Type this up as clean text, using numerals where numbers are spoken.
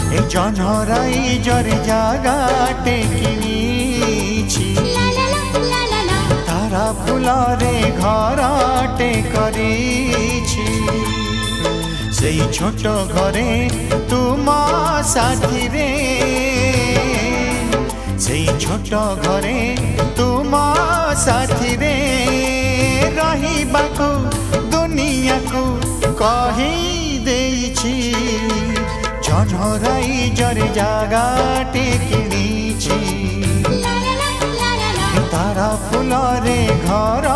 ए जनराई जरे जागाटे किनिछि तारा फुलरे घरटे करिछि सेई छोट घरे तुम साथी रे सेई छोट घरे तुम साथी रे रहिबाकू दुनिया को कहि देछि जनराई जरे जागाटे किनिछि तारा फुलरे घर